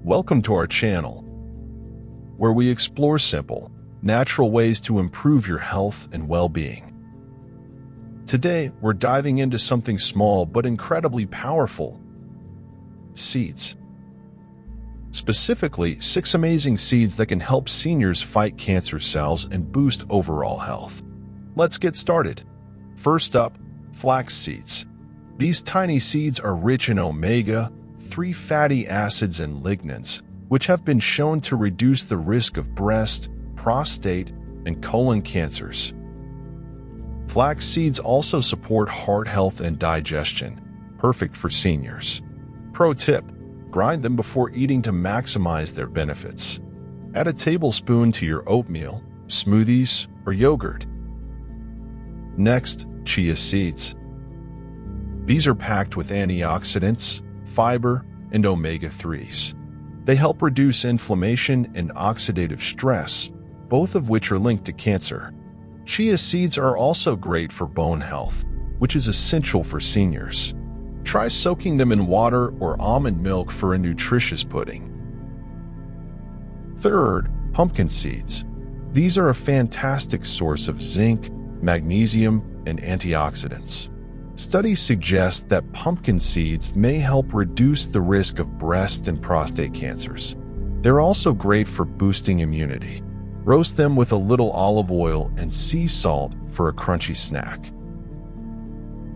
Welcome to our channel, where we explore simple, natural ways to improve your health and well-being. Today, we're diving into something small but incredibly powerful: seeds. Specifically, 6 amazing seeds that can help seniors fight cancer cells and boost overall health. Let's get started. First up, flax seeds. These tiny seeds are rich in omega-3 fatty acids and lignans, which have been shown to reduce the risk of breast, prostate, and colon cancers. Flax seeds also support heart health and digestion, perfect for seniors. Pro tip: grind them before eating to maximize their benefits. Add a tablespoon to your oatmeal, smoothies, or yogurt. Next, chia seeds. These are packed with antioxidants, fiber, and omega-3s. They help reduce inflammation and oxidative stress, both of which are linked to cancer. Chia seeds are also great for bone health, which is essential for seniors. Try soaking them in water or almond milk for a nutritious pudding. Third, pumpkin seeds. These are a fantastic source of zinc, magnesium, and antioxidants. Studies suggest that pumpkin seeds may help reduce the risk of breast and prostate cancers. They're also great for boosting immunity. Roast them with a little olive oil and sea salt for a crunchy snack.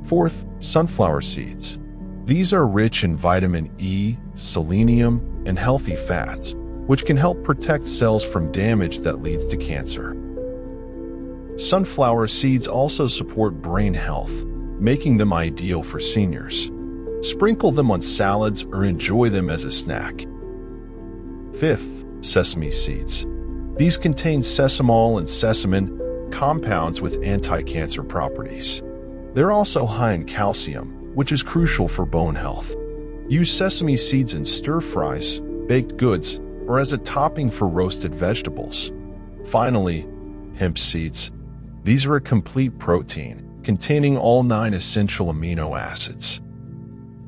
Fourth, sunflower seeds. These are rich in vitamin E, selenium, and healthy fats, which can help protect cells from damage that leads to cancer. Sunflower seeds also support brain health, making them ideal for seniors. Sprinkle them on salads or enjoy them as a snack. Fifth, sesame seeds. These contain sesamol and sesamin, compounds with anti-cancer properties. They're also high in calcium, which is crucial for bone health. Use sesame seeds in stir-fries, baked goods, or as a topping for roasted vegetables. Finally, hemp seeds. These are a complete protein, containing all 9 essential amino acids.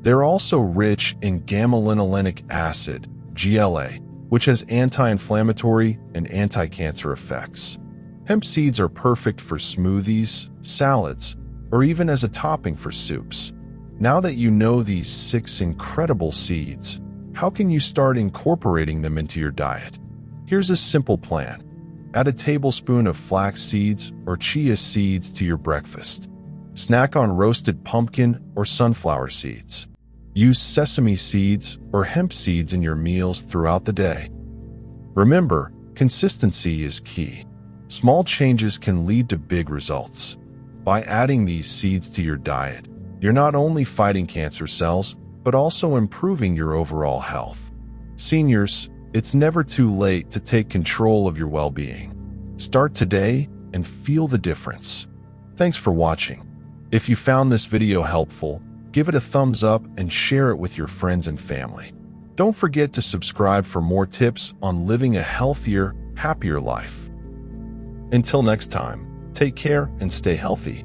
They're also rich in gamma-linolenic acid, GLA, which has anti-inflammatory and anti-cancer effects. Hemp seeds are perfect for smoothies, salads, or even as a topping for soups. Now that you know these 6 incredible seeds, how can you start incorporating them into your diet? Here's a simple plan. Add a tablespoon of flax seeds or chia seeds to your breakfast. Snack on roasted pumpkin or sunflower seeds. Use sesame seeds or hemp seeds in your meals throughout the day. Remember, consistency is key. Small changes can lead to big results. By adding these seeds to your diet, you're not only fighting cancer cells, but also improving your overall health. Seniors, it's never too late to take control of your well-being. Start today and feel the difference. Thanks for watching. If you found this video helpful, give it a thumbs up and share it with your friends and family. Don't forget to subscribe for more tips on living a healthier, happier life. Until next time, take care and stay healthy.